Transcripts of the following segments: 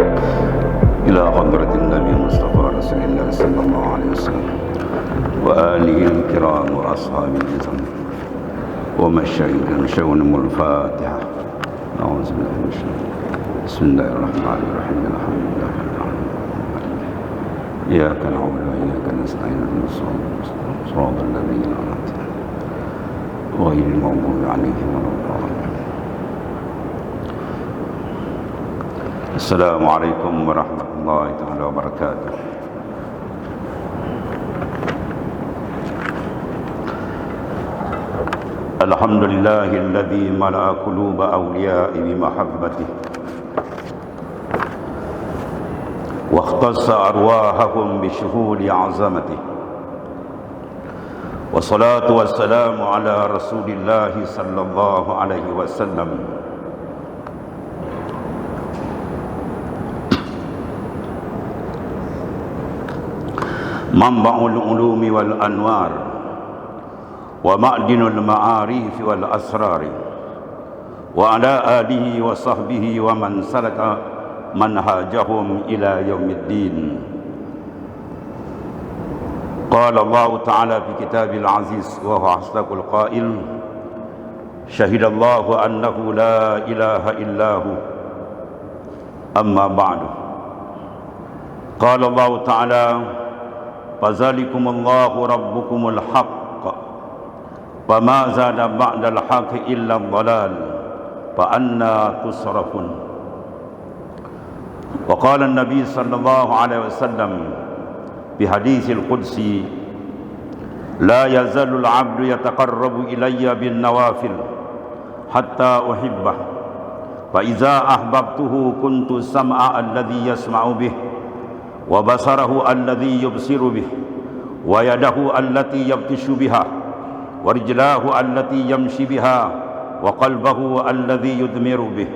إلى حضرة النبي المصطفى رسول الله صلى الله عليه وسلم وآله الكرام وأصحابه الكرام ومشايخنا شؤونهم الفاتحة. أعوذ بالله من الشيطان. بسم الله الرحمن الرحيم. الحمد لله رب العالمين. إياك نعبد وإياك نستعين اهدنا الصراط الذين أنعمت عليهم غير المغضوب عليهم ولا الضالين. السلام عليكم ورحمة الله تعالى وبركاته. الحمد لله الذي ملأ قلوب أوليائه بمحبته واختص أرواحهم بشهود عظمته، والصلاة والسلام على رسول الله صلى الله عليه وسلم منبع العلوم والأنوار ومعدن المعارف والأسرار، وعلى آله وصحبه ومن سلك منهجهم إلى يوم الدين. قال الله تعالى في كتابه العزيز وهو أصدق القائل: شهد الله أنه لا إله إلا هو. أما بعد، قال الله تعالى: فذلكم الله ربكم الحق فما زاد بعد الحق إلا الضلال فأنى تصرفون. وقال النبي صلى الله عليه وسلم في حديث القدسي: لا يزال العبد يتقرب إلي بالنوافل حتى أحبه، فإذا أحببته كنت سمع الذي يسمع به وبصره الذي يبصر به ويده التي يبطش بها ورجلاه التي يمشي بها وقلبه الذي يدمر به.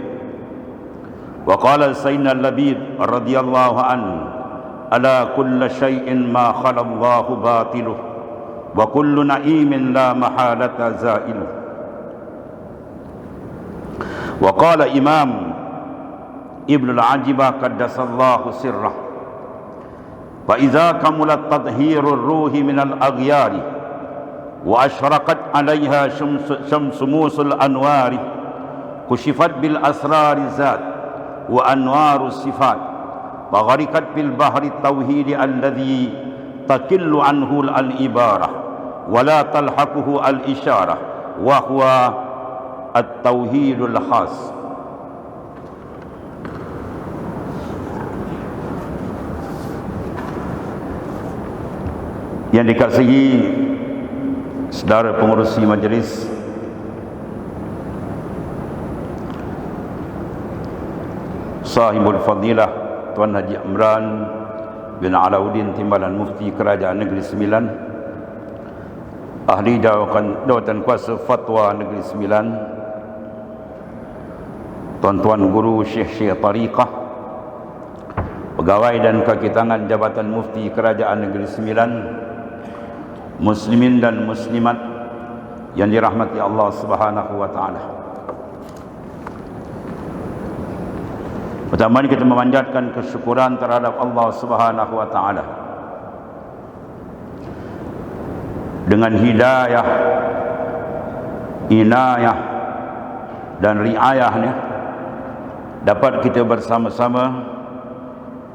وقال سيدنا اللبيد رضي الله عنه: ألا كل شيء ما خلا الله باطله وكل نعيم لا محالة زائله. وقال إمام ابن العجبة قدس الله سره: فإذا كمل تطهير الروح من الأغيار وأشرقت عليها شمس الأنوار كشفت بالأسرار الذات وأنوار الصفات فغرقت بالبحر التوحيد الذي تكل عنه العبارة ولا تلحقه الإشارة وهو التوحيد الخاص. Yang dikasihi saudara pengurusi majlis, Sahibul Fadilah Tuan Haji Imran bin Alauddin Timbalan Mufti Kerajaan Negeri Sembilan, Ahli Jawatan Kuasa Fatwa Negeri Sembilan, tuan-tuan guru syekh-syekh tariqah, pegawai dan kaki tangan Jabatan Mufti Kerajaan Negeri Sembilan, muslimin dan muslimat yang dirahmati Allah Subhanahu wa taala. Pertama kita memanjatkan kesyukuran terhadap Allah Subhanahu wa taala dengan hidayah, inayah dan riayahnya dapat kita bersama-sama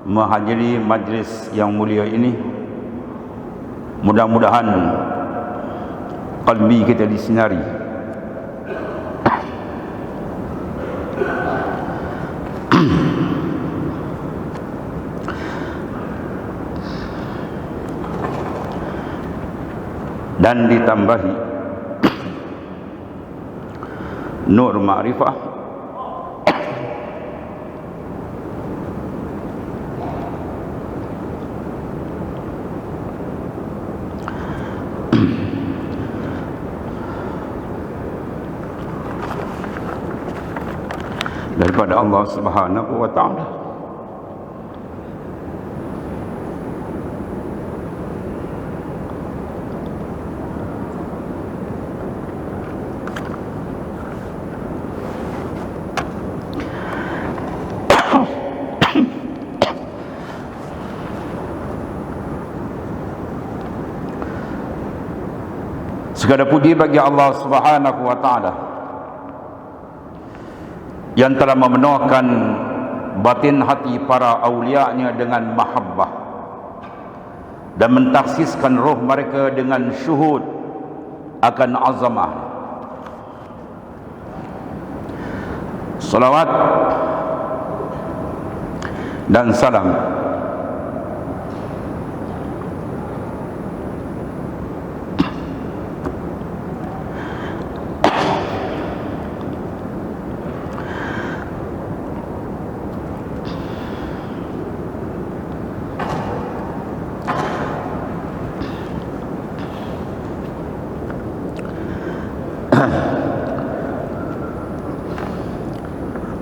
menghadiri majlis yang mulia ini. Mudah-mudahan qalbi kita disinari dan ditambahi nur ma'rifah daripada Allah Subhanahu wa taala. Segala puji bagi Allah Subhanahu wa taala yang telah memenuhkan batin hati para awliya-Nya dengan mahabbah dan mentaksiskan roh mereka dengan syuhud akan azamah. Salawat dan salam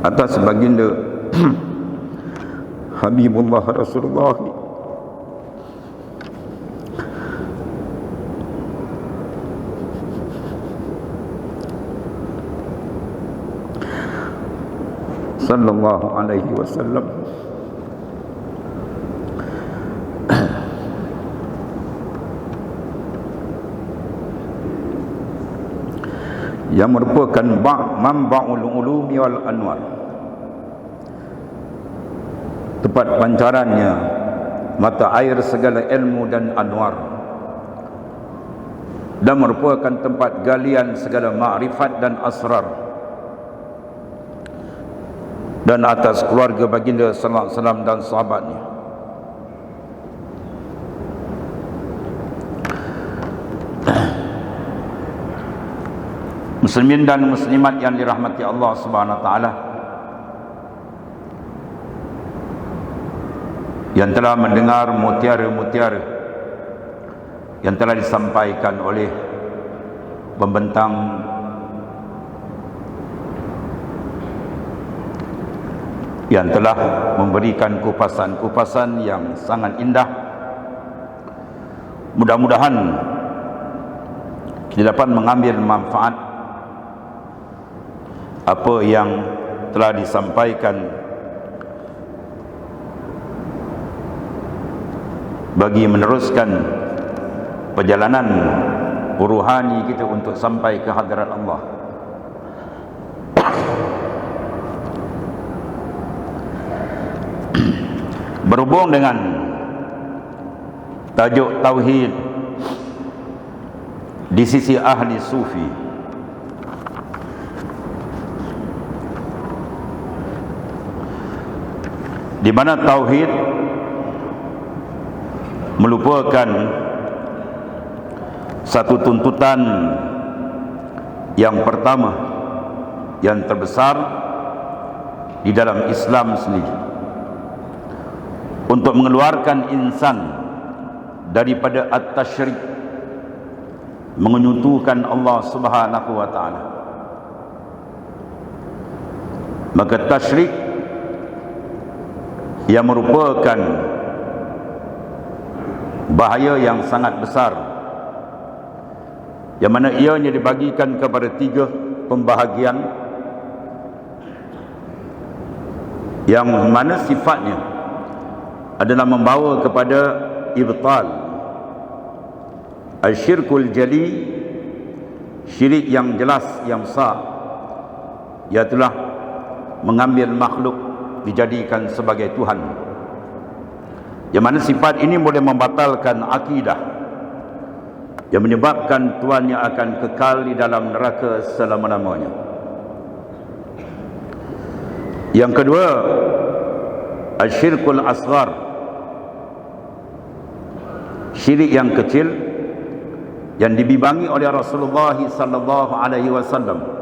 atas baginda Habibullah Rasulullah sallallahu alaihi wasallam, yang merupakan manba'ul ulumi wal anwar, tempat pancarannya mata air segala ilmu dan anwar, dan merupakan tempat galian segala ma'rifat dan asrar, dan atas keluarga baginda sallallahu alaihi wasallam dan sahabatnya. Muslimin dan muslimat yang dirahmati Allah Subhanahu wa taala, yang telah mendengar mutiara-mutiara yang telah disampaikan oleh pembentang yang telah memberikan kupasan-kupasan yang sangat indah. Mudah-mudahan kita dapat mengambil manfaat apa yang telah disampaikan bagi meneruskan perjalanan ruhani kita untuk sampai ke hadirat Allah. Berhubung dengan tajuk tauhid di sisi ahli sufi, di mana tauhid melupakan satu tuntutan yang pertama, yang terbesar di dalam Islam sendiri, untuk mengeluarkan insan daripada at-tasyrik, mengenyutuhkan Allah Subhanahu wa taala. Maka tasyrik yang merupakan bahaya yang sangat besar, yang mana ianya dibagikan kepada 3 pembahagian, yang mana sifatnya adalah membawa kepada ibtal, asyirkul jali, syirik yang jelas, yang besar, iaitulah mengambil makhluk dijadikan sebagai Tuhan, yang mana sifat ini boleh membatalkan akidah, yang menyebabkan tuannya akan kekal di dalam neraka selama-lamanya. Yang kedua, asyirkul asghar, syirik yang kecil yang dibimbingi oleh Rasulullah sallallahu alaihi wasallam.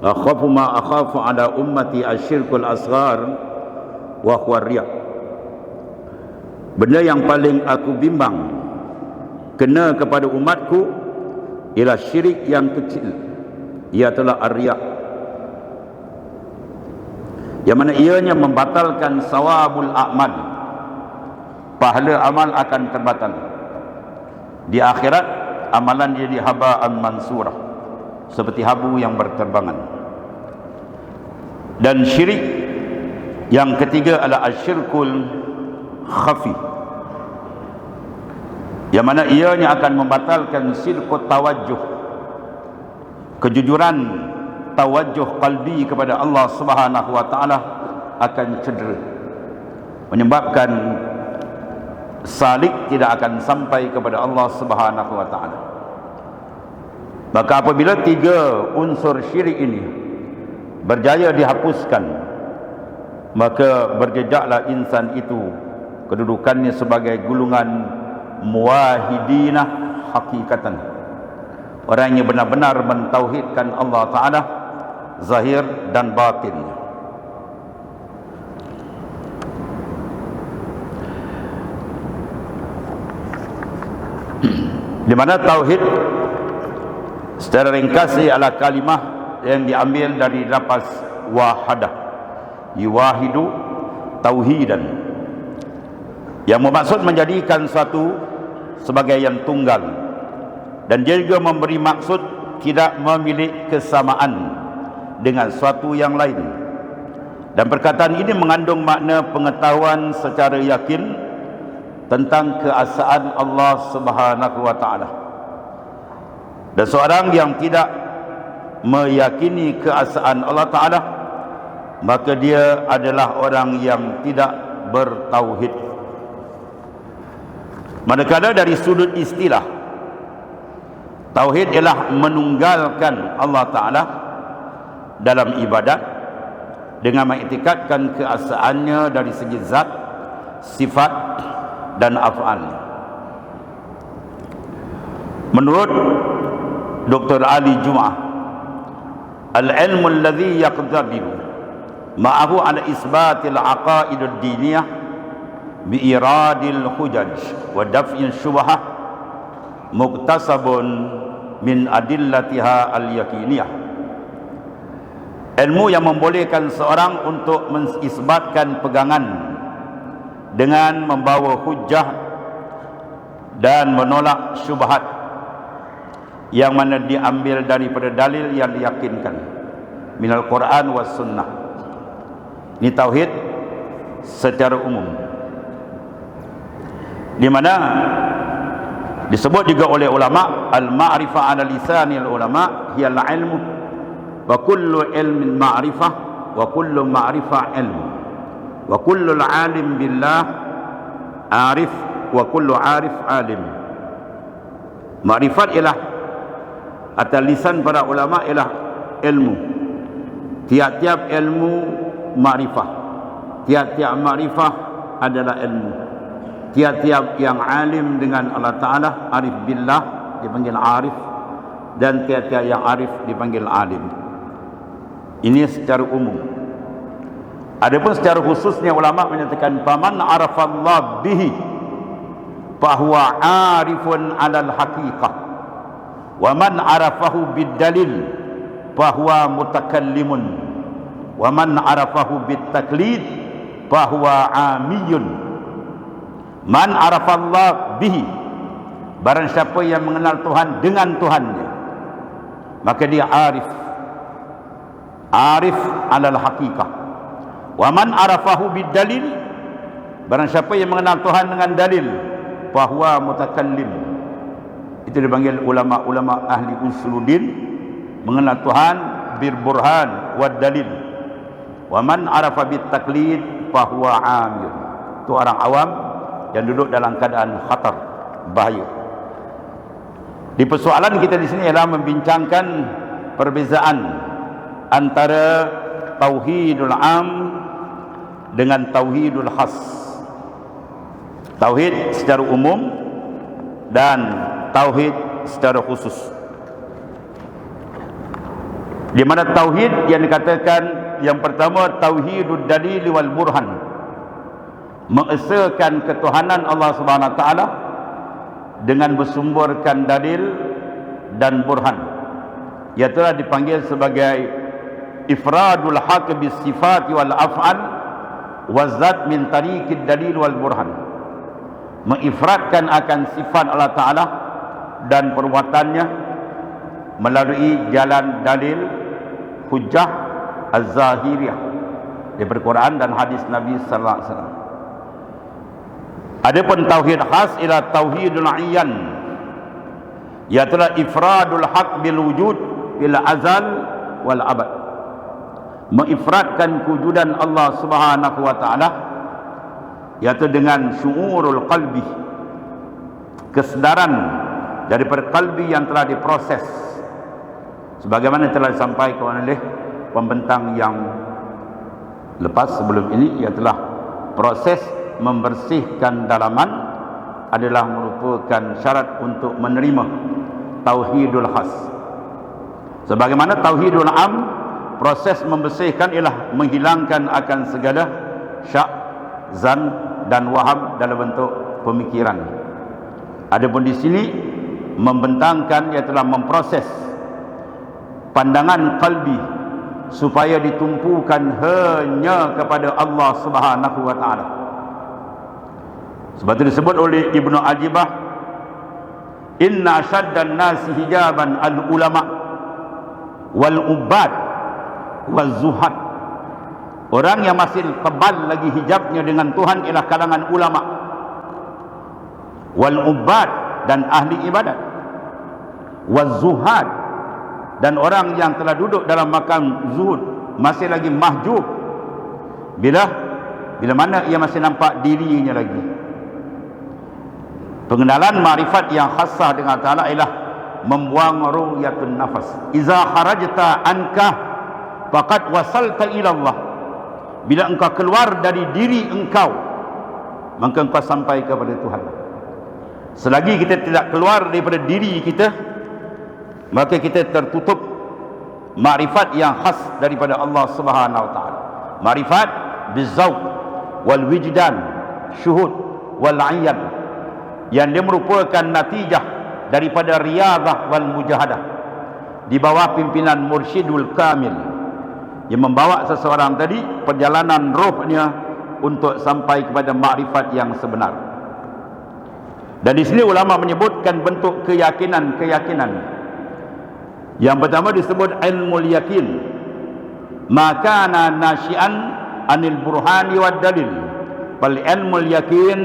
Akhafu ma akhafu ala ummati asyirkul asghar wa huwa riya. Benda yang paling aku bimbang kena kepada umatku ialah syirik yang kecil, iaitu ar-riya, yang mana ianya membatalkan sawabul a'mal, pahala amal akan terbatal. Di akhirat amalan jadi haba'an mansurah, seperti habu yang berterbangan. Dan syirik yang ketiga adalah asyirkul khafi, yang mana ianya akan membatalkan sidqut tawajjuh, kejujuran tawajjuh qalbi kepada Allah Subhanahu wa taala akan cedera, menyebabkan salik tidak akan sampai kepada Allah Subhanahu wa taala. Maka apabila tiga unsur syirik ini berjaya dihapuskan, maka berjejaklah insan itu kedudukannya sebagai golongan muwahhidina hakikatan, orang yang benar-benar mentauhidkan Allah Ta'ala zahir dan batin. Di mana tauhid secara ringkas adalah kalimah yang diambil dari lafaz wahadah, yuwahidu tauhidan, yang bermaksud menjadikan suatu sebagai yang tunggal, dan dia juga memberi maksud tidak memiliki kesamaan dengan suatu yang lain. Dan perkataan ini mengandung makna pengetahuan secara yakin tentang keesaan Allah Subhanahu wa taala. Dan seorang yang tidak meyakini keesaan Allah Taala, maka dia adalah orang yang tidak bertauhid. Manakala dari sudut istilah, tauhid ialah menunggalkan Allah Ta'ala dalam ibadat dengan mengiktikadkan keesaannya dari segi zat, sifat dan af'al. Menurut Dr. Ali Jum'ah, al-ilmu alladhi yaqtadiru ma'ahu ala isbatil aqaidud diniyah bi'iradil hujaj wa daf'in syubhah muktasabun min adillatiha al-yakiniyah. Ilmu yang membolehkan seorang untuk mengisbatkan pegangan dengan membawa hujjah dan menolak syubhat yang mana diambil daripada dalil yang diyakinkan minal Quran was sunnah. Ini tauhid secara umum, di mana disebut juga oleh ulama, al-ma'rifah ala lisanil ulama hiya al-ilmu wa kullu ilmin ma'rifah wa kullu ma'rifah ilmu wa kullu al-alim billah arif wa kullu arif alim. Ma'rifat ialah atas lisan para ulama ialah ilmu. Tiap-tiap ilmu ma'rifah, tiap-tiap ma'rifah adalah ilmu. Tiap-tiap yang alim dengan Allah Ta'ala, arif billah, dipanggil arif, dan tiap-tiap yang arif dipanggil alim. Ini secara umum. Adapun secara khususnya ulama menyatakan faman arafallah bihi fahuwa arifun alal haqiqah wa man arafahu bid-dalil fahuwa mutakallimun wa man arafahu bit-taklid fahuwa amiyun. Man arafallah bihi, barang siapa yang mengenal Tuhan dengan Tuhannya, maka dia arif, arif alal haqiqah. Wa man arafahu bid-dalil, barang siapa yang mengenal Tuhan dengan dalil, fahuwa mutakallim. Itu dipanggil ulama-ulama ahli usuluddin, mengenal Tuhan bir burhan wa dalil. Wa man arafa bit taklid fahuwa amir. Itu orang awam yang duduk dalam keadaan khatar, bahaya. Di persoalan kita di sini ialah membincangkan perbezaan antara tauhidul am dengan tauhidul khas. Tauhid secara umum dan tauhid secara khusus. Di mana tauhid yang dikatakan yang pertama tauhidud dalil wal burhan, mengesakan ketuhanan Allah Subhanahu wa taala dengan bersumberkan dalil dan burhan. Ia telah dipanggil sebagai ifradul haqq bis sifat wal af'al wa zat min tariqid dalil wal burhan. Mengifradkan akan sifat Allah Ta'ala dan perbuatannya melalui jalan dalil hujjah az-zahiriyah daripada Quran dan hadis Nabi sallallahu alaihi wasallam. Adapun tauhid khas ialah tauhidul ayyan, iaitu ifradul haq bil wujud bil azal wal abad, mengifradkan kewujudan Allah Subhanahu wa taala, iaitu dengan syuurul qalbi, kesedaran daripada qalbi yang telah diproses, sebagaimana telah disampaikan oleh pembentang yang lepas sebelum ini, ialah proses membersihkan dalaman adalah merupakan syarat untuk menerima tauhidul khas. Sebagaimana tauhidul am, proses membersihkan ialah menghilangkan akan segala syak, zan dan waham dalam bentuk pemikiran. Adapun di sini membentangkan, iaitu memproses pandangan qalbi supaya ditumpukan hanya kepada Allah Subhanahu wa taala. Sebab itu disebut oleh Ibnu Ajibah, inna asyaddan nasi hijaban al-ulama wal-ubad wal-zuhad. Orang yang masih tebal lagi hijabnya dengan Tuhan ialah kalangan ulama, wal-ubad dan ahli ibadat, wal-zuhad dan orang yang telah duduk dalam makam zuhud, masih lagi mahjub. Bila mana ia masih nampak dirinya lagi. Pengenalan makrifat yang khasah dengan Ta'ala ialah membuang ru'yatun nafas. Iza kharajta anka faqad wasalta ila Allah. Bila engkau keluar dari diri engkau, maka engkau sampai kepada Tuhan. Selagi kita tidak keluar daripada diri kita, maka kita tertutup makrifat yang khas daripada Allah Subhanahu wa taala. Makrifat bizauq wal wijdan, syuhud wal ayyan, yang dia merupakan natijah daripada riyadhah wal mujahadah di bawah pimpinan mursyidul kamil, yang membawa seseorang tadi perjalanan rohnya untuk sampai kepada makrifat yang sebenar. Dan di sini ulama menyebutkan bentuk keyakinan-keyakinan. Yang pertama disebut ilmul yakin, maka nasyian anil burhani wad dalil. Fal ilmul yakin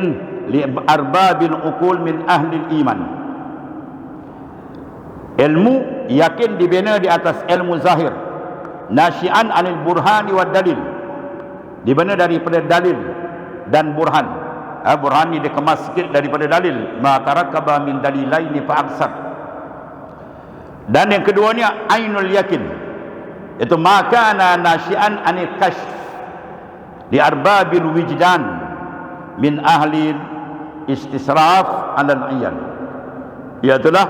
li arbabil uqul min ahli iman. Ilmu yakin dibina di atas ilmu zahir, nasyian anil burhani wad dalil, dibina daripada dalil dan burhan. Burhan ni dikemas sikit daripada dalil, ma tarakaba min dalilaini fa aksar. Dan yang keduanya ainul yakin, itu maka nasyian anil kashf li arbabil wijdan min ahli istisraf alal ayyan. Iaitulah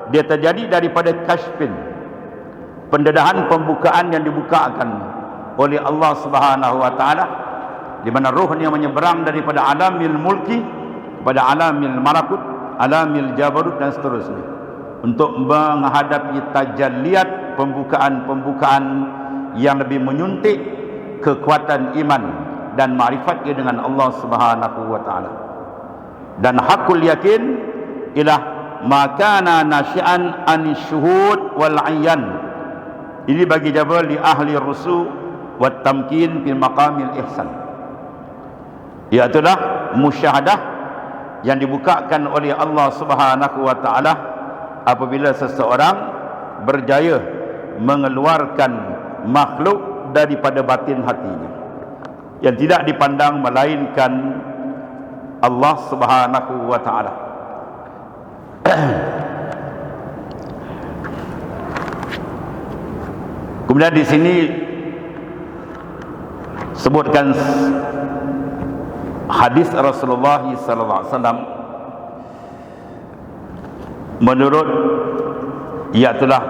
dia terjadi daripada kashfin, pendedahan, pembukaan yang dibukakan oleh Allah Subhanahu wa taala, di mana rohnya menyeberang daripada alamil mulki kepada alamil malakut, alamil jabarut dan seterusnya, untuk menghadapi tajalliyat, pembukaan-pembukaan yang lebih menyuntik kekuatan iman dan ma'rifatnya dengan Allah Subhanahu wa taala. Dan hakul yakin ialah makana nasyian anisyuhud wal ayyan. Ini bagi jabal li ahli rusu' wat tamkin fil maqamil ihsan. Iaitulah musyahadah yang dibukakan oleh Allah Subhanahu wa taala apabila seseorang berjaya mengeluarkan makhluk daripada batin hatinya, yang tidak dipandang melainkan Allah Subhanahu wa taala. Kemudian di sini sebutkan hadis Rasulullah sallallahu alaihi wasallam menurut iaitulah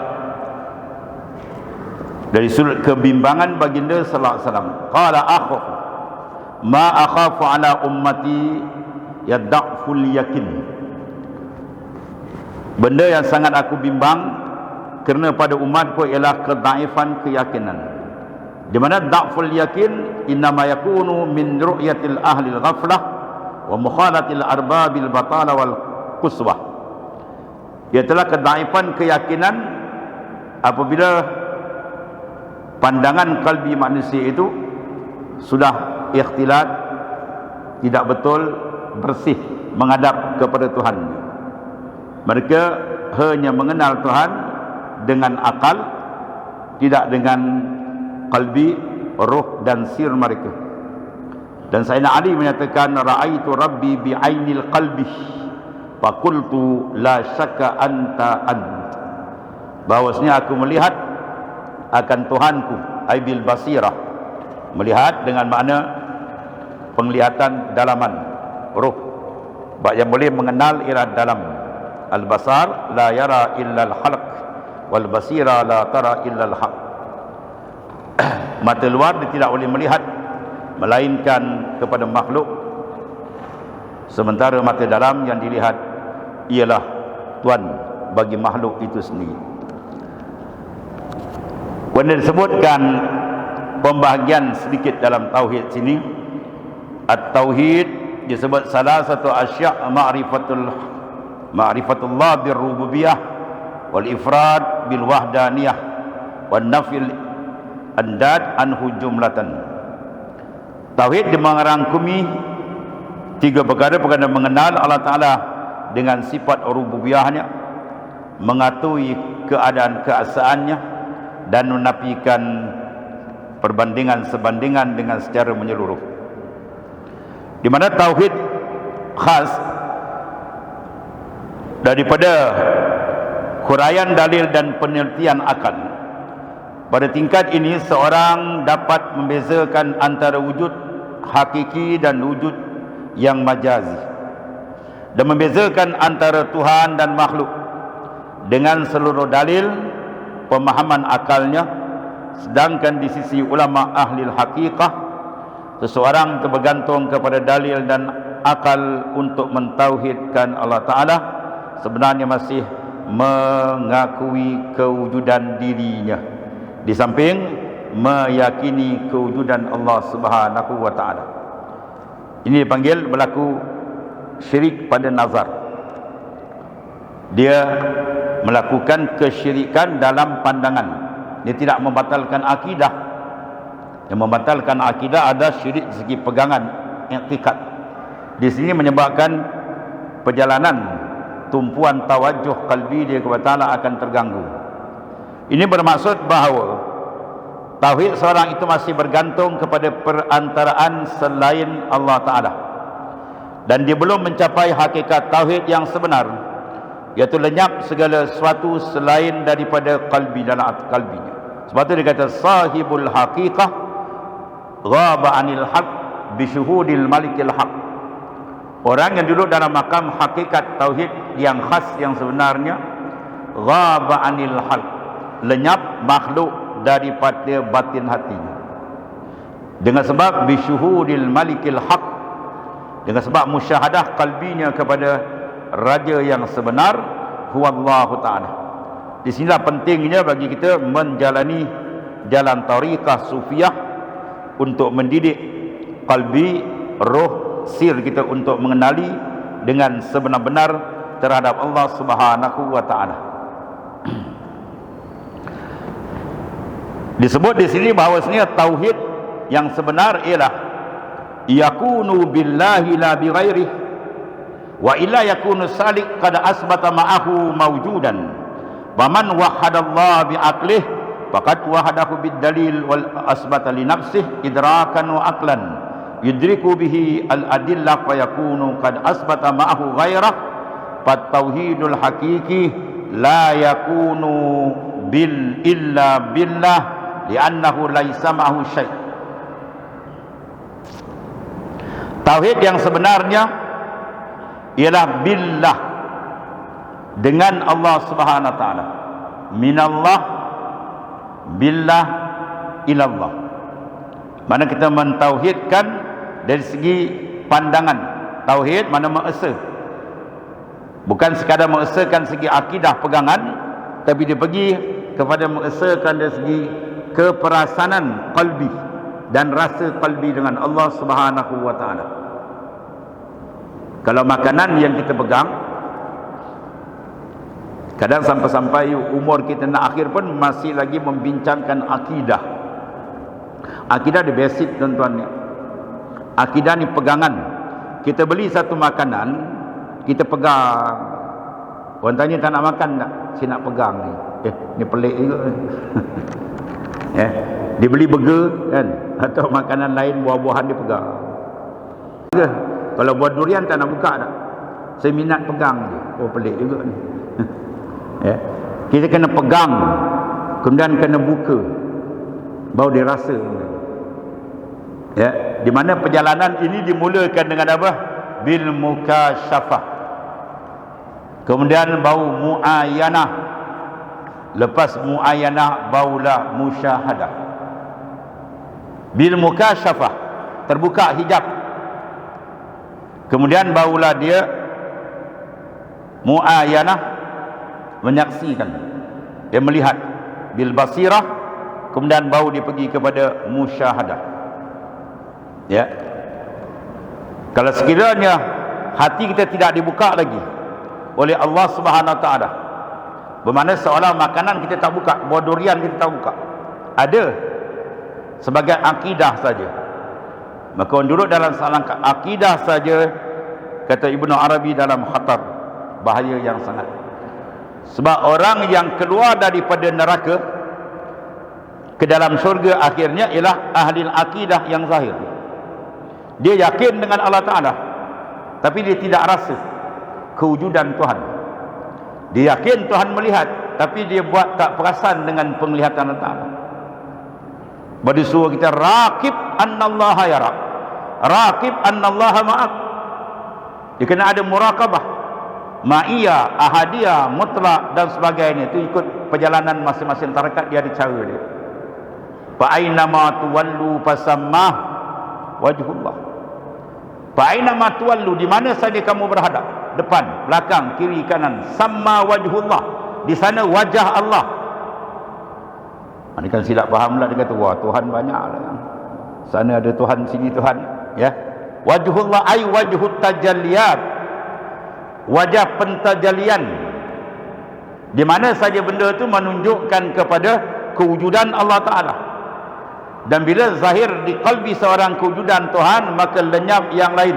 dari sudut kebimbangan baginda sallallahu alaihi wasallam. Qala akhu ma akhafu ala ummati yad'ful yakin. Benda yang sangat aku bimbang kerana pada umatku ialah kedaifan keyakinan. Di mana da'ful yakin innama yakunu min ru'yatil ahli al-ghaflah wa mukhalatil arbabil batala wal quswah. Iaitulah kedaifan keyakinan apabila pandangan kalbi manusia itu sudah ikhtilat, tidak betul bersih menghadap kepada Tuhan. Mereka hanya mengenal Tuhan dengan akal, tidak dengan qalbi, roh dan sir mereka. Dan Sayyidina Ali menyatakan, ra'aitu rabbi bi'ainil qalbi faqultu la syakka anta ant. Bahwasanya aku melihat akan Tuhanku, aibil basirah, melihat dengan makna penglihatan dalaman, roh. Yang boleh mengenal ialah dalam. Al-basar la yara illa al-halq wal basira la tara illa al-haq. Mata luar dia tidak boleh melihat melainkan kepada makhluk, sementara mata dalam yang dilihat ialah Tuhan bagi makhluk itu sendiri. Kemudian disebutkan pembahagian sedikit dalam tauhid sini. At-tauhid disebut salah satu asya' ma'rifatullah birrububiyah wal ifrad bil wahdaniyah wan nafil andad anhu jumlatan. Tauhid merangkumi tiga perkara mengenal Allah Ta'ala dengan sifat rububiyahnya, mengakui keadaan keesaannya, dan menafikan perbandingan-sebandingan dengan secara menyeluruh. Di mana tauhid khas daripada huraian dalil dan penelitian akal. Pada tingkat ini seorang dapat membezakan antara wujud hakiki dan wujud yang majazi, dan membezakan antara Tuhan dan makhluk dengan seluruh dalil pemahaman akalnya. Sedangkan di sisi ulama ahli hakikah, seseorang bergantung kepada dalil dan akal untuk mentauhidkan Allah Ta'ala, sebenarnya masih mengakui kewujudan dirinya, di samping meyakini kewujudan Allah Subhanahu wa Ta'ala. Ini dipanggil berlaku syirik pada nazar. Dia melakukan kesyirikan dalam pandangan. Dia tidak membatalkan akidah. Yang membatalkan akidah ada syirik segi pegangan, i'tikad. Di sini menyebabkan perjalanan tumpuan tawajuh qalbi dia kepada Ta'ala akan terganggu. Ini bermaksud bahawa tauhid seorang itu masih bergantung kepada perantaraan selain Allah Ta'ala, dan dia belum mencapai hakikat tauhid yang sebenar, iaitu lenyap segala sesuatu selain daripada qalbi, dalam qalbinya. Sebab itu dia kata sahibul haqiqah ghaba anil haq bisyuhudil malikil haq. Orang yang duduk dalam makam hakikat tauhid yang khas yang sebenarnya, ghaba anil haq, lenyap makhluk daripada batin hatinya, dengan sebab bisyuhudil malikil haq, dengan sebab musyahadah qalbinya kepada raja yang sebenar, huwallahu ta'ala. Di sinilah pentingnya bagi kita menjalani jalan tariqah sufiyah untuk mendidik qalbi, roh, sir kita untuk mengenali dengan sebenar-benar terhadap Allah Subhanahu wa Ta'ala. Disebut di sini bahawasanya tauhid yang sebenar ialah yakunu billahi la bighairihi wa illa yakunu salik qad asbata ma'ahu mawjudan. Wa man wahhadallaha bi'aqlih faqad wahadahu bid-dalil wal asbata li nafsihi idrakan wa aqlan yudriku bihi al-adillah fa yakunu qad asbata ma'ahu ghairah. Fa tauhidul hakiki la yakunu bil illa billah li'annahu laisa ma'ahu syai'. Tauhid yang sebenarnya ialah billah, dengan Allah Subhanahu wa Ta'ala. Minallah, billah, ilallah. Mana kita mentauhidkan dari segi pandangan. Tauhid mana mengesa, bukan sekadar mengesakan segi akidah pegangan, tapi dia pergi kepada mengesakan dari segi keperasanan qalbi dan rasa qalbi dengan Allah Subhanahu wa Ta'ala. Kalau makanan yang kita pegang, kadang sampai-sampai umur kita nak akhir pun masih lagi membincangkan akidah. Akidah di basic tuan-tuan ni. Akidah ni pegangan. kita beli satu makanan, kita pegang. Orang tanya tak nak makan tak? Saya nak pegang ni. Ni pelik juga. Dia beli burger kan, atau makanan lain, buah-buahan dia pegang. Kalau buah durian tak nak buka tak? Saya minat pegang je. Oh, pelik juga ni. Kita kena pegang, kemudian kena buka, baru dia rasa. Di mana perjalanan ini dimulakan dengan apa? Bil mukasyafah. Kemudian bau muayyanah. Lepas muayyanah barulah musyahadah. Bil mukasyafah, terbuka hijab. Kemudian barulah dia muayyanah, menyaksikan. Dia melihat bil basirah, kemudian baru dia pergi kepada musyahadah. Kalau sekiranya hati kita tidak dibuka lagi oleh Allah Subhanahu Wa Taala, bermakna seolah makanan kita tak buka, buah durian kita tak buka, ada sebagai akidah saja, maka orang duduk dalam salah akidah saja, kata Ibnu Arabi dalam khatar, bahaya yang sangat. Sebab orang yang keluar daripada neraka ke dalam syurga akhirnya ialah ahli akidah yang zahir. Dia yakin dengan Allah Ta'ala, tapi dia tidak rasa kewujudan Tuhan. Dia yakin Tuhan melihat, tapi dia buat tak perasan dengan penglihatan Allah Ta'ala. Bagi suruh kita raqib annallaha yara, raqib annallaha ma'ak. Dia kena ada muraqabah, ma'iyah, ahadiyah, mutlak dan sebagainya. Itu ikut perjalanan masing-masing tarekat, dia ada cara dia. Fa aina ma tuwallu fasammah wajhullah. Fa aina ma tuwallu, di mana saja kamu berhadap, depan, belakang, kiri, kanan, sama wajhullah, di sana wajah Allah. Ini kan silap faham lah, dia kata wah Tuhan banyak lah, sana ada Tuhan, sini Tuhan, ya. Wajhullah ay wajhut tajalliyat, wajah pentajalian, di mana saja benda itu menunjukkan kepada kewujudan Allah Ta'ala. Dan bila zahir di qalbi seorang kewujudan Tuhan, maka lenyap yang lain.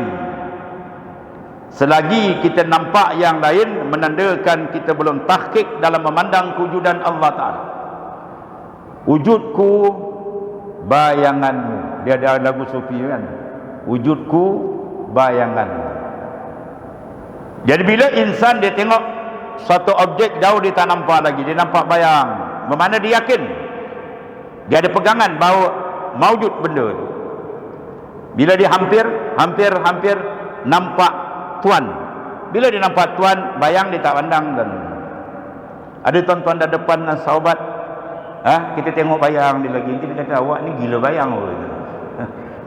Selagi kita nampak yang lain, menandakan kita belum tahqiq dalam memandang kewujudan Allah Ta'ala. Wujudku bayanganmu, dia ada lagu sufi kan, wujudku bayanganmu. Jadi bila insan dia tengok satu objek jauh, dia tak nampak lagi, dia nampak bayang, bermakna dia yakin, dia ada pegangan bahawa maujud benda itu. Bila dia hampir nampak Tuan, bila dia nampak Tuan, bayang dia tak pandang. Dan ada tuan-tuan dah depan sahabat, kita tengok bayang dia lagi, dia kata awak ni gila bayang.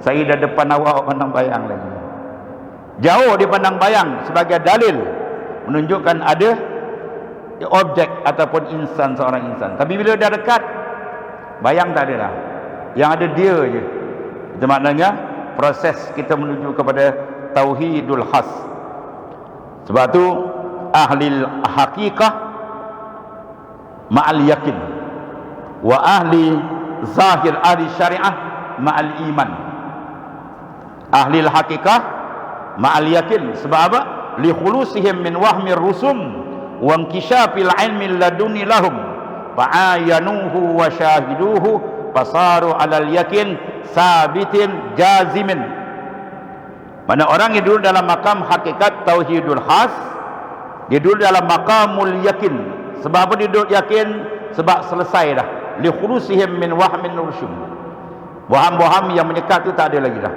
Saya dah depan awak pandang bayang lagi. Jauh dia pandang bayang sebagai dalil menunjukkan ada objek ataupun insan, seorang insan. Tapi bila dah dekat, bayang tak ada dah, yang ada dia je. Itu maknanya proses kita menuju kepada tauhidul khas. Sebab tu ahli hakikah ma'al yakin, wa ahli zahir, ahli syariah ma'al iman. Ahli hakikah ma'al yakin. Sebab apa? Li khulusihim min wahmir rusum wa inkishafil ilmi laduni lahum fa'ayanuhu wa syahiduhu fasaru alal yakin sabitin jazimin. Mana orang yang duduk dalam makam hakikat tauhidul khas, dia duduk dalam makamul yakin. Sebab apa dia duduk yakin? Sebab selesai dah li khulusihim min wahmin rusum. Waham-waham yang menyekat itu tak ada lagi dah.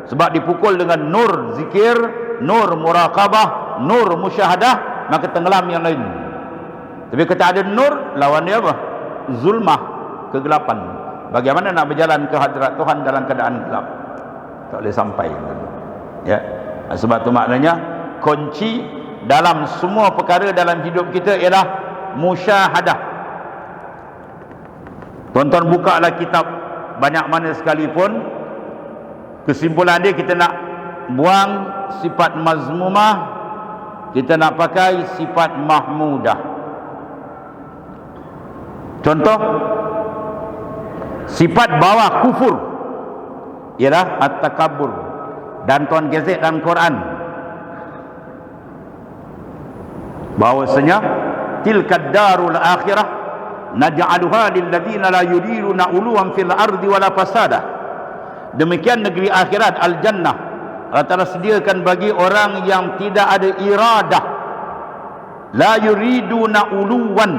Sebab dipukul dengan nur zikir, nur muraqabah, nur musyahadah, maka tenggelam yang lain. Tapi kata ada nur, lawan dia apa? Zulmah, kegelapan. Bagaimana nak berjalan ke hadirat Tuhan dalam keadaan gelap? Tak boleh sampai. Ya. Sebab tu maknanya kunci dalam semua perkara dalam hidup kita ialah musyahadah. Tuan-tuan bukalah kitab banyak mana sekalipun, kesimpulan dia kita nak buang sifat mazmumah, kita nak pakai sifat mahmudah. Contoh, sifat bawah kufur ialah at-takabbur. dan tuan gezet dan Quran bahwasanya tilkad darul akhirah naj'aluha lil ladzina la yuriduna uluwan fil ardi wala fasada. Demikian negeri akhirat al-jannah Allah Ta'ala sediakan bagi orang yang tidak ada iradah, la yuriduna uluwan,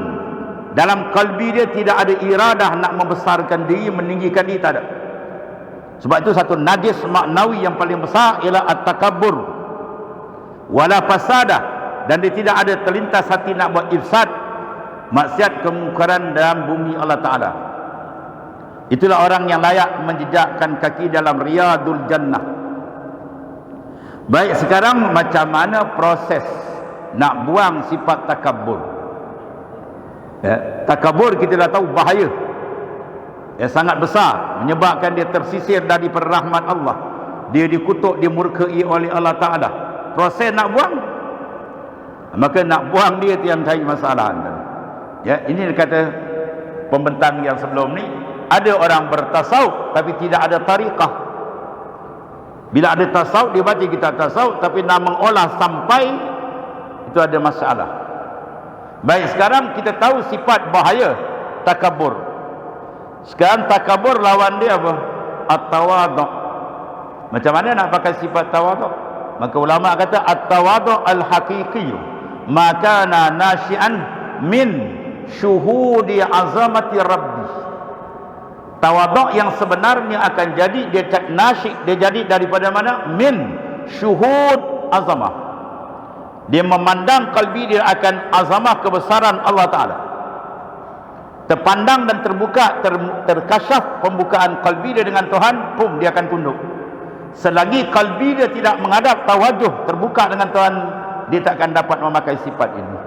dalam kalbi dia tidak ada iradah nak membesarkan diri, meninggikan diri, tak ada. Sebab itu satu najis maknawi yang paling besar ialah at-takabbur wala fasada, dan dia tidak ada terlintas hati nak buat ifsad, maksiat, kemungkaran dalam bumi Allah Ta'ala. Itulah orang yang layak menjejakkan kaki dalam riyadul jannah. Baik, sekarang macam mana proses nak buang sifat takabbur? Takabbur kita dah tahu bahaya, sangat besar, menyebabkan dia tersisir dari rahmat Allah, dia dikutuk, dimurkai oleh Allah Ta'ala. Proses nak buang, maka nak buang dia tu yang cari masalah. Ini dia kata pembentang yang sebelum ni, ada orang bertasawuf tapi tidak ada tariqah. Bila ada tasawuf, dia baca kitab tasawuf tapi nak mengolah sampai, itu ada masalah. Baik, sekarang kita tahu sifat bahaya takabur. Sekarang takabur lawan dia apa? At-tawadhu'. Macam mana nak pakai sifat tawadhu'? Maka ulama kata at-tawadhu' al-haqiqi ma kana nasyi'an min syuhudi azamati rabbi. Tawadhu' yang sebenarnya akan jadi, dia nasyid, dia jadi daripada mana? Min syuhud azamah. Dia memandang kalbi dia akan azamah kebesaran Allah Ta'ala. Terpandang dan terbuka, terkasyaf pembukaan kalbi dia dengan Tuhan, pum, dia akan tunduk. Selagi kalbi dia tidak menghadap tawajuh, terbuka dengan Tuhan, dia tak akan dapat memakai sifat ini.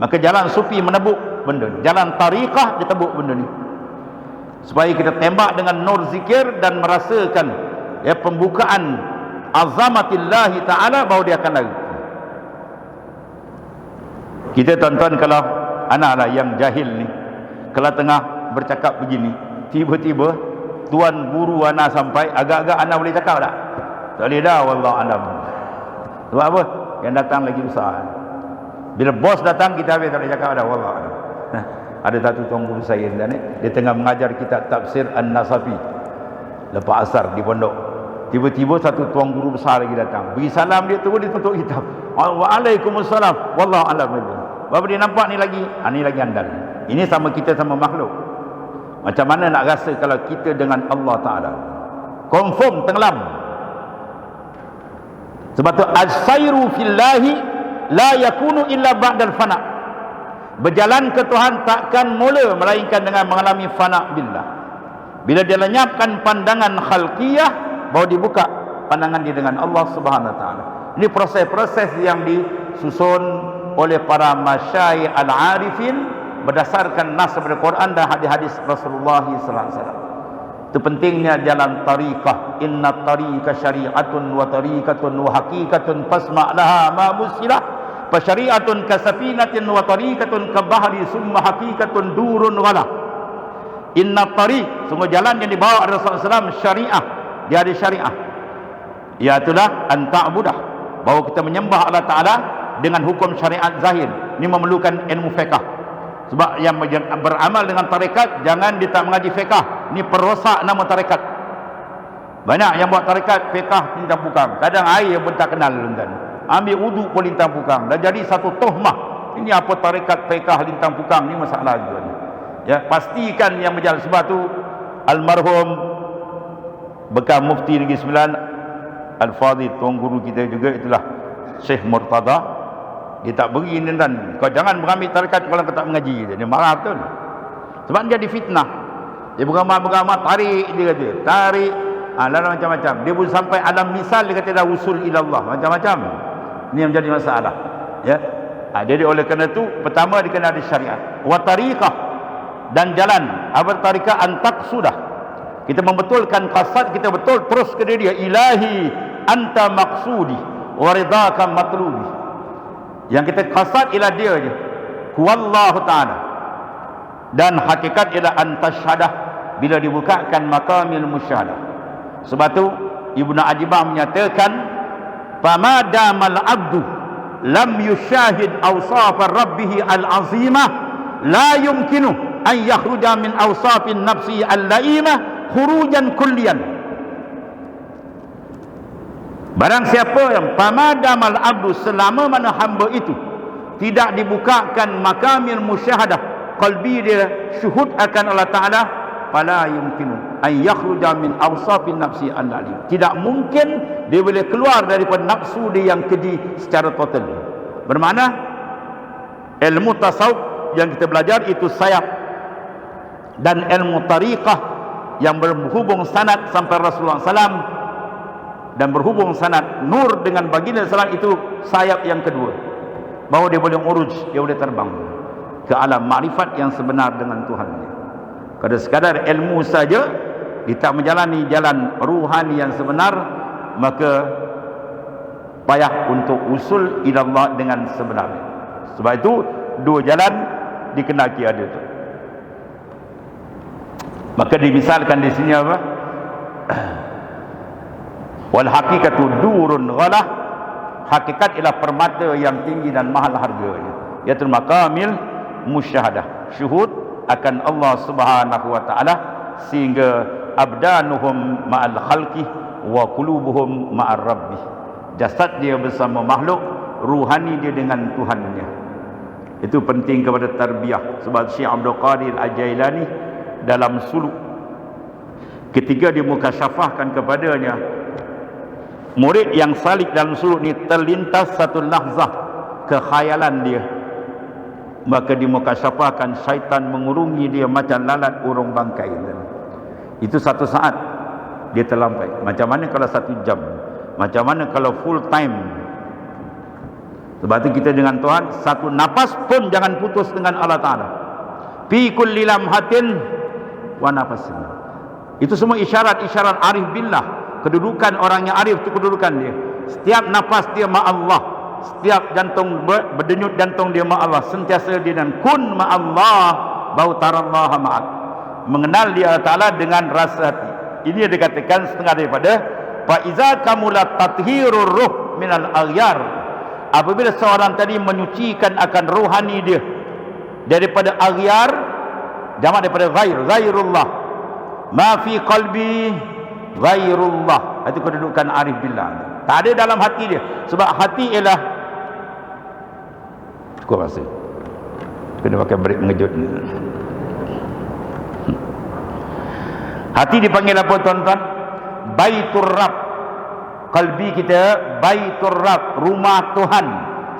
Maka jalan sufi menebuk benda ni, jalan tariqah dia tebuk benda ni, supaya kita tembak dengan nur zikir dan merasakan pembukaan azamatillahi ta'ala, bahawa dia akan lari. Kita tuan-tuan, kalau anak-anak yang jahil ni, kalau tengah bercakap begini, tiba-tiba tuan guru anak sampai, agak-agak anak boleh cakap tak? Tak boleh dah, wallahu alam. Sebab apa? Yang datang lagi besar. Bila bos datang, kita habis tak boleh cakap dah, wallahu alam. Ada satu tuan guru saya ni, dia tengah mengajar kitab tafsir An-Nasafi lepas asar di pondok. Tiba-tiba satu tuan guru besar lagi datang, beri salam, dia terus dia tutup kitab. Waalaikumsalam, wallahu alam. Bapak dia nampak ni lagi, ni lagi andal. Ini sama kita sama makhluk. Macam mana nak rasa kalau kita dengan Allah Ta'ala confirm tenggelam? Sebab tu as-sayru fillahi la yakunu illa ba'dal fana. Berjalan ke Tuhan takkan mula melainkan dengan mengalami fana billah. Bila dia lenyapkan pandangan khalqiyah, baru dibuka pandangan dia dengan Allah Subhanahu Wa Ta'ala. Ini proses-proses yang disusun oleh para masyayikh al-arifin berdasarkan nas daripada Quran dan hadis-hadis Rasulullah sallallahu alaihi wasallam. Itu pentingnya jalan tariqah. Inna tariqa syari'atun wa tariqatun wa haqiqatun fasma' laha ma musilah. Fa syari'atun ka safinatin wa tariqatun ka bahri summa haqiqatun durun wala. Inna tariq, sungguh jalan yang dibawa Rasulullah SAW syariah. Dia ada syariah. Iaitulah anta'budah, bahawa kita menyembah Allah Ta'ala dengan hukum syariat zahir. Ini memerlukan ilmu fiqah. Sebab yang beramal dengan tarekat, jangan dia tak mengaji fiqah. Ini perosak nama tarekat. Banyak yang buat tarekat fiqah lintang pukang. Kadang air pun tak kenal tuan. Ambil wudu pun lintang pukang. Dah jadi satu tohmah. Ini apa tarekat fiqah lintang pukang, ni masalah juga ni. Ya, pastikan yang berjalan. Sebab tu almarhum bekas mufti Negeri Sembilan Al-Fadhil, tuan guru kita juga, itulah Syekh Murtada. Dia tak beri ni kan, kau jangan mengambil tarekat kalau kau tak mengaji. Dia marah betul. Sebab dia difitnah. Dia bergambar-gambar, tarik, dia kata tarik, lalu macam-macam. Dia pun sampai alam misal, dia kata dah usul ilallah, macam-macam. Ini yang menjadi masalah. Ya. Jadi oleh kerana itu, pertama dia kena ada syariat wa tariqah, dan jalan. Apa tariqah? Antak sudah kita membetulkan qasad kita betul, terus ke dia, ilahi anta maqsudi wa ridaka matlubi. Yang kita qasad ialah dia je, wallahu ta'ala, dan hakikat ialah antasyadah bila dibukakan maqamil musyahadah. Sebab tu Ibnu Ajibah menyatakan, "Famadamal 'abdu lam yushahid awsaf rabbih al-'azimah la yumkinu an yakhruja min awsafin nafsi al-la'imah khurujan kulliyan." Barang siapa yang famadamal 'abdu, selama mana hamba itu tidak dibukakan makamil musyahadah, qalbi dia syuhud akan Allah Ta'ala, fala yumkinu an yakhruja min awsafin nafsi al-alim. Tidak mungkin dia boleh keluar daripada nafsu dia yang keji secara total. Bermakna ilmu tasawuf yang kita belajar itu sayap, dan ilmu tariqah yang berhubung sanad sampai Rasulullah SAW dan berhubung sanad nur dengan baginda SAW itu sayap yang kedua, bahawa dia boleh uruj, dia boleh terbang ke alam makrifat yang sebenar dengan Tuhannya. Kalau sekadar ilmu saja dia tak menjalani jalan ruhani yang sebenar, maka payah untuk usul ila Allah dengan sebenarnya. Sebab itu dua jalan dikendaki ada tu. Maka dimisalkan di sini apa? Wal haqiqatu durun ghalah, hakikat ialah permata yang tinggi dan mahal harganya, iaitu makamil musyahadah, syuhud akan Allah Subhanahu wa taala, sehingga abdanuhum ma'al khalqi wa qulubuhum ma'ar rabbi. Jasad dia bersama makhluk, ruhani dia dengan Tuhannya. Itu penting kepada tarbiyah. Sebab Syekh Abdul Qadir Al-Jailani dalam suluk, ketika dia mukasyafahkan kepadanya, murid yang salik dalam suluk ni terlintas satu lahzah kekhayalan dia, maka dimukasyafahkan syaitan mengurungi dia macam lalat urung bangkai. Itu satu saat dia terlampai. Macam mana kalau 1 jam? Macam mana kalau full time? Sebab itu kita dengan Tuhan, satu nafas pun jangan putus dengan Allah Ta'ala. Fi kulli lamhatin wa nafasin. Itu semua isyarat-isyarat arif billah. Kedudukan orang yang arif itu kedudukan dia. Setiap nafas dia ma Allah, setiap jantung berdenyut jantung dia ma Allah, sentiasa dia dan kun ma Allah, bau tarallaha ma'ak, mengenal dia Allah Ta'ala dengan rasa hati. Ini yang dikatakan setengah daripada fa iza kamula tathhirur ruh minal aghyar. Apabila seorang tadi menyucikan akan rohani dia daripada aghyar, jamak daripada ghairullah, ma fi qalbi ghairullah, itu kedudukan arif billah. Tak ada dalam hati dia. Sebab hati ialah, cukup rasa kena pakai break mengejut ni. Hati dipanggil apa tuan-tuan? Baitur Rabb. Qalbi kita Baitur Rabb, rumah Tuhan.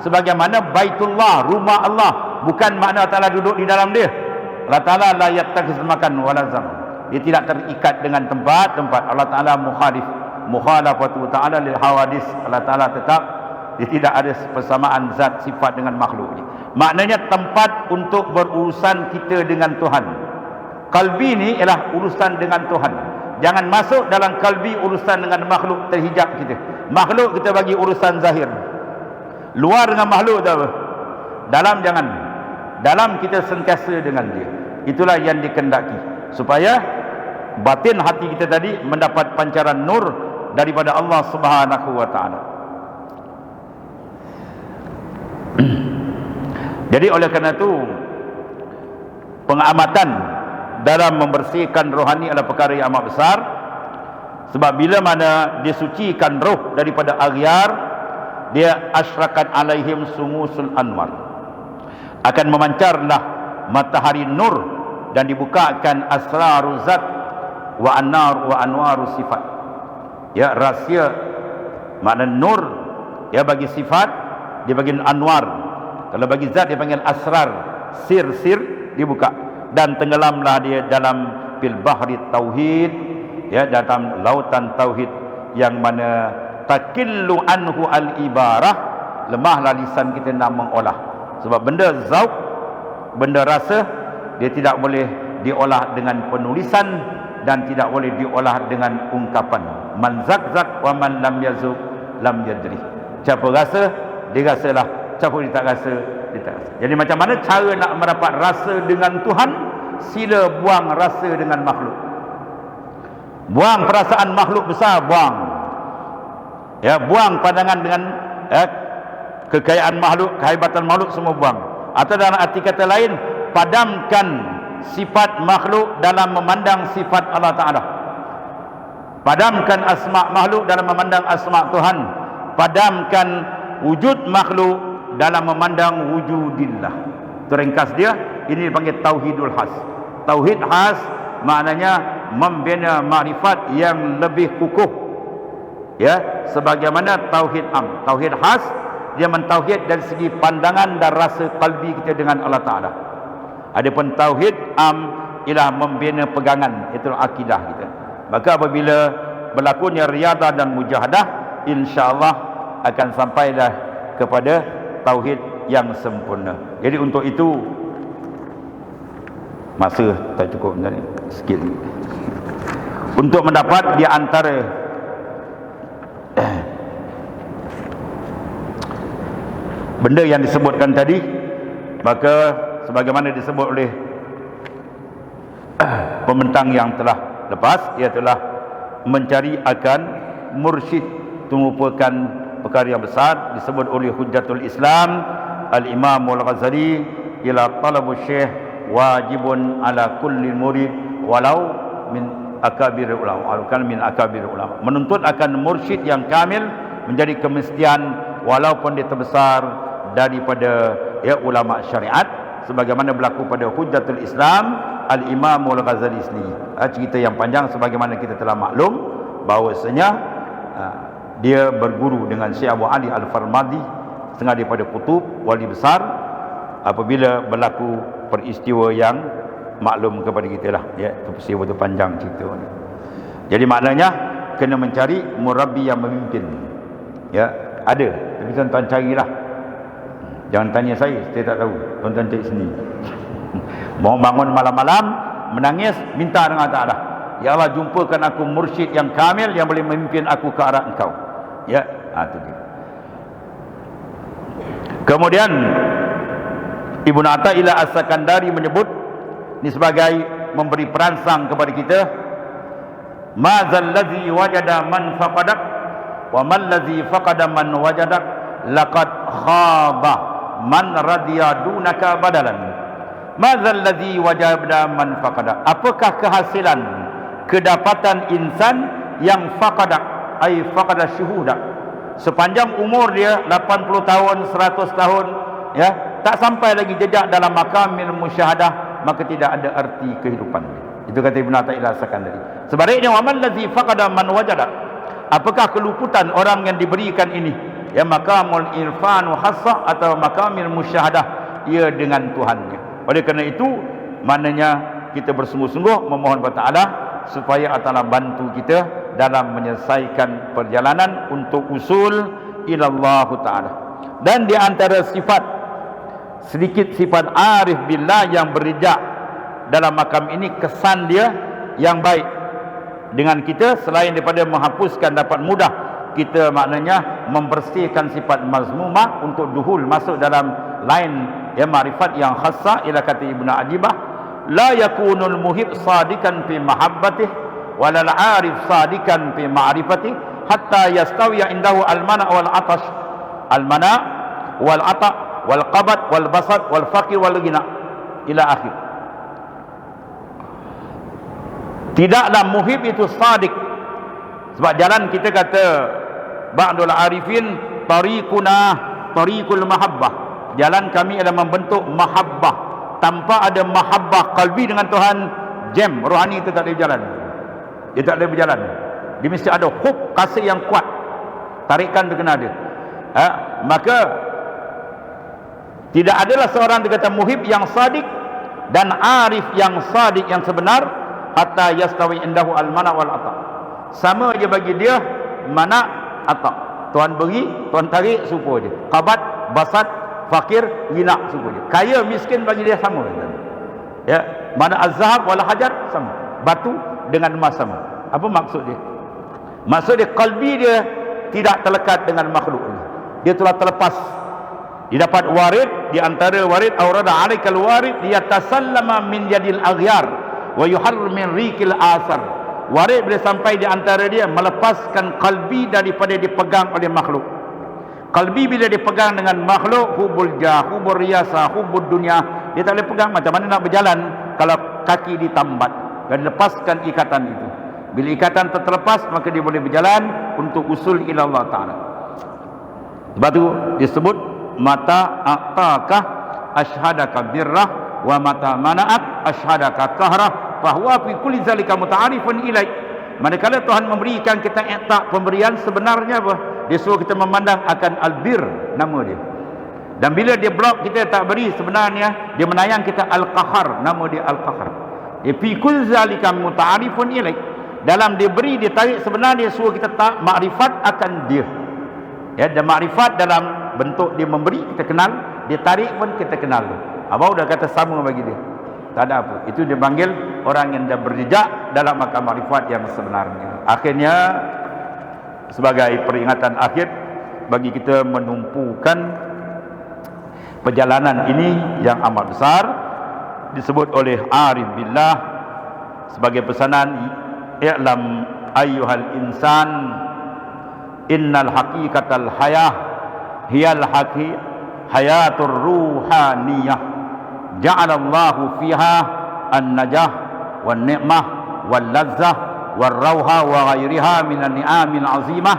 Sebagaimana Baitullah, rumah Allah. Bukan makna Allah Ta'ala duduk di dalam dia. Allah Ta'ala la yattakhidz makan wala zaman. Dia tidak terikat dengan tempat-tempat. Allah Ta'ala mukhalafatu ta'ala lil hawadis. Allah Ta'ala tetap dia tidak ada persamaan zat sifat dengan makhluk ni. Maknanya tempat untuk berurusan kita dengan Tuhan. Kalbi ni ialah urusan dengan Tuhan. Jangan masuk dalam kalbi urusan dengan makhluk, terhijab kita. Makhluk kita bagi urusan zahir. Luar dengan makhluk tu apa? Dalam jangan. Dalam kita sentiasa dengan dia. Itulah yang dikendaki, supaya batin hati kita tadi mendapat pancaran nur daripada Allah Subhanahu wa taala. Jadi oleh kerana itu, pengamatan dalam membersihkan rohani adalah perkara yang amat besar. Sebab bila mana disucikan roh daripada aghyar, dia asyrakat alaihim sumusul anwar, akan memancarlah matahari nur dan dibukakan asraru zat wa annar wa anwaru sifat. Ya, rahsia makna nur, ya bagi sifat dia bagi anwar. Kalau bagi zat dia panggil asrar, sir-sir dibuka, dan tenggelamlah dia dalam fil bahri tauhid, ya, dalam lautan tauhid yang mana takillu anhu al ibarah, lemahlah lisan kita nak mengolah. Sebab benda zauq, benda rasa, dia tidak boleh diolah dengan penulisan dan tidak boleh diolah dengan ungkapan. Man zakzak wa man lam yazuk lam yadri. Siapa rasa, dia rasalah. Siapa dia tak rasa, dia tak rasa. Jadi macam mana cara nak mendapat rasa dengan Tuhan? Sila buang rasa dengan makhluk. Buang perasaan makhluk besar, buang. Ya, buang pandangan dengan kekayaan makhluk, kehebatan makhluk, semua buang. Atau dalam arti kata lain, padamkan sifat makhluk dalam memandang sifat Allah Ta'ala. Padamkan asma' makhluk dalam memandang asma' Tuhan. Padamkan wujud makhluk dalam memandang wujudillah. Itu ringkas dia. Ini dipanggil tauhidul khas. Tauhid khas maknanya membina makrifat yang lebih kukuh, ya, sebagaimana tauhid am. Tauhid khas dia mentauhid dari segi pandangan dan rasa kalbi kita dengan Allah Ta'ala. Adapun tauhid am ialah membina pegangan, itu akidah kita. Maka apabila berlakunya riadah dan mujahadah, insya-Allah akan sampailah kepada tauhid yang sempurna. Jadi untuk itu, masa tak cukup tadi, sikit lagi. Untuk mendapat di antara benda yang disebutkan tadi, maka sebagaimana disebut oleh pembentang yang telah lepas, ialah mencari akan mursyid. Itu merupakan perkara yang besar, disebut oleh Hujjatul Islam Al-Imam Al-Ghazali, ila talabu syekh wajibun ala kulli murid walau min akabir ulama, walau min akabir ulama. Menuntut akan mursyid yang kamil menjadi kemestian walaupun dia terbesar daripada ulama syariat, sebagaimana berlaku pada Hujjatul Islam Al-Imam Al-Ghazali sendiri. Cerita yang panjang, sebagaimana kita telah maklum bahawasanya dia berguru dengan Syekh Abu Ali Al-Farmadi, setengah daripada kutub wali besar, apabila berlaku peristiwa yang maklum kepada kita lah, ya, itu peristiwa itu panjang cerita ni. Jadi maknanya kena mencari murabbi yang memimpin, ya, ada, tapi tuan-tuan carilah, jangan tanya saya tak tahu, tuan-tuan cari sendiri. Mau bangun malam-malam menangis, minta dengan Allah Ta'ala, ya Allah, jumpakan aku mursyid yang kamil yang boleh memimpin aku ke arah Engkau, ya. Itu dia. Kemudian Ibnu Athaillah As-Sakandari menyebut ini sebagai memberi perangsang kepada kita, madzal ladzi wajada man faqadak wa man ladzi faqada man wajadak laqad khaba man radiya dunaka badalan. Madzal ladzi wajada man faqadak, apakah kehasilan kedapatan insan yang faqadak, ai faqada syuhudak, sepanjang umur dia 80 tahun, 100 tahun, ya, tak sampai lagi jejak dalam makamil musyahadah, maka tidak ada arti kehidupan. Itu kata Ibnu Athaillah As-Sakandari. Sebaliknya, wa man ladzi faqada man wajada, apakah keluputan orang yang diberikan ini, ya, makamul irfan wa khassa atau makamil musyahadah, ia dengan Tuhannya. Oleh kerana itu, maknanya kita bersungguh-sungguh memohon kepada Allah supaya Allah Ta'ala bantu kita dalam menyelesaikan perjalanan untuk usul ilallah Ta'ala. Dan di antara sifat, sedikit sifat arif billah yang berijak dalam makam ini, kesan dia yang baik dengan kita, selain daripada menghapuskan dapat mudah kita, maknanya membersihkan sifat mazmumah untuk duhul masuk dalam lain, ya, makrifat yang khassa. Ila kata Ibnu Ajibah, la yakunul muhib sadikan fi mahabbatih walal arif sadikan fi ma'rifatih hatta yastawiya indahu al-mana wal atash, al-mana wal ata wal qabat wal basat wal faqir wal ghina ila akhir. Tidaklah muhib itu sadik, sebab jalan kita kata ba'dul arifin tariquna tariqul mahabbah, jalan kami adalah membentuk mahabbah. Tanpa ada mahabbah kalbi dengan Tuhan, jam rohani itu tak boleh berjalan. Dia tak boleh berjalan. Dia mesti ada hub, kasih yang kuat, tarikan itu kena ada. Maka tidak adalah seorang dikata muhib yang sadik dan arif yang sadik yang sebenar hatta yastawi indahu al-mana wal ata. Sama aja bagi dia mana ata. Tuhan beri, Tuhan tarik, suka je. Qabat, basat, fakir, ghina, suka je. Kaya miskin bagi dia sama. Ya, mana az-zahab wal hajar sama. Batu dengan emas sama. Apa maksud dia? Maksud dia qalbi dia tidak terlekat dengan makhluk ini. Dia telah terlepas. Dia dapat warid, di antara warid aurada alaikal warid liyatasallama min yadil aghyar wa yuharr min riqil asar. warid boleh sampai di antara dia melepaskan qalbi daripada dipegang oleh makhluk. Qalbi bila dipegang dengan makhluk, hubul jah, hubul riyasah, hubul dunia, dia tak boleh pegang. Macam mana nak berjalan kalau kaki ditambat dan lepaskan ikatan itu? Bila ikatan terlepas, maka dia boleh berjalan untuk usul ila Allah Ta'ala. Sebab tu disebut mata a'taka ashhadaka birrah wa mata mana'ak ashhadaka kahrah fahuwa fi kulli zalika muta'arifun ilaih. Manakala Tuhan memberikan kita i'ta, pemberian sebenarnya apa? Dia suruh kita memandang akan albir, nama dia. Dan bila dia blok kita tak beri, sebenarnya dia menayang kita al-qahar, nama dia al-qahar. Fi kulli zalika muta'arifun ilaih. Dalam dia beri, dia tarik, sebenarnya dia suruh kita tak makrifat akan dia. Ya, dan makrifat dalam bentuk dia memberi, kita kenal. Dia tarik pun kita kenal. Abang dah kata sama bagi dia. Tak ada apa. Itu dia panggil orang yang dah berjejak dalam akal makrifat yang sebenarnya. Akhirnya, sebagai peringatan akhir, bagi kita menumpukan perjalanan ini yang amat besar, disebut oleh Arif Billah sebagai pesanan, i'lam ayyuhal insan innal haqiqatal hayah hiyal hayatur ruhaniyah ja'alallahu fiha an-najah wan ni'mah wal lazzah wal rauha wa ghairiha minan ni'amil azimah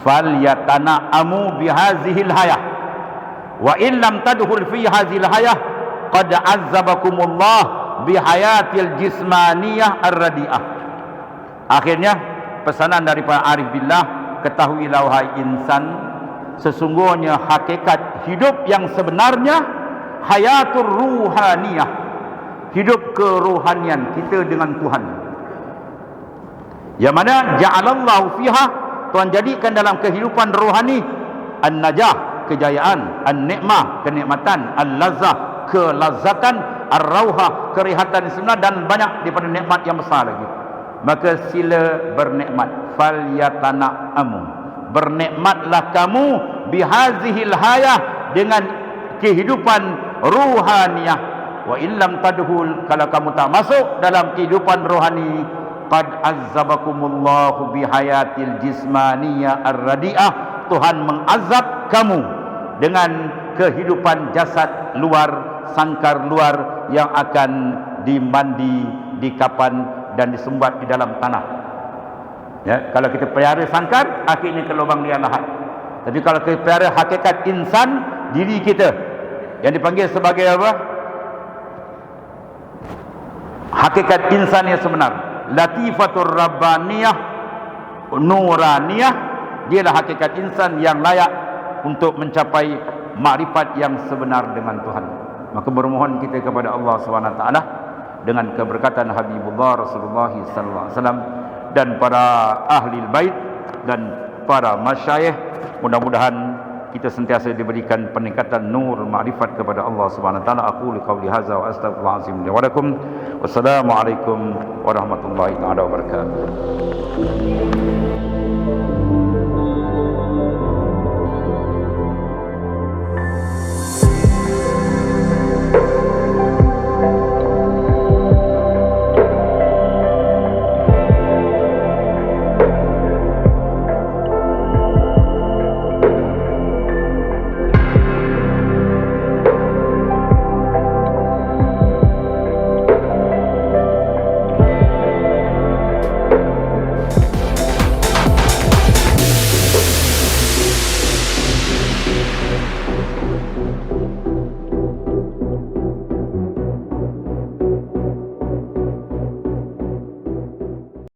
falyatana'amu bihazihil hayah wa illam tadkhul fi hazihil hayah qad azzabakumullah bihayatil jismaniyah ar-radi'ah. Akhirnya pesanan daripada Arif Billah, ketahuilah wahai insan, sesungguhnya hakikat hidup yang sebenarnya hayatur ruhaniyah, hidup kerohanian kita dengan Tuhan, yang mana ja'alallahu fiha, Tuhan jadikan dalam kehidupan rohani an-najah, kejayaan, an-ni'mah, kenikmatan, al-lazzah, kelazatan, ar-rauha, kerehatan sebenar, dan banyak daripada nikmat yang besar lagi. Maka sila bernikmat, falyatana'amu, bernikmatlah kamu bihazihil hayah, dengan kehidupan ruhaniyah. Wa illam tadhul, kalau kamu tak masuk dalam kehidupan rohani, qad azzabakumullahu bihayatil jismaniyah ar-radi'ah, Tuhan mengazab kamu dengan kehidupan jasad luar, sangkar luar, yang akan dimandi, dikapan dan disumbat di dalam tanah. Ya, kalau kita pelihara sangkar, akhirnya ke lubang liang lahat. Tapi kalau kita pelihara hakikat insan, diri kita, yang dipanggil sebagai apa? Hakikat insan yang sebenar, latifatur rabbaniyah, nuraniyah, dialah hakikat insan yang layak untuk mencapai makrifat yang sebenar dengan Tuhan. Maka bermohon kita kepada Allah SWT dengan keberkatan Habibullah Rasulullah SAW dan para ahli bait dan para masyayikh, mudah-mudahan kita sentiasa diberikan peningkatan nur makrifat kepada Allah SWT. Aqulu qawli hadza wa astaghfirullahalazim li wa lakum. Wassalamualaikum warahmatullahi wabarakatuh.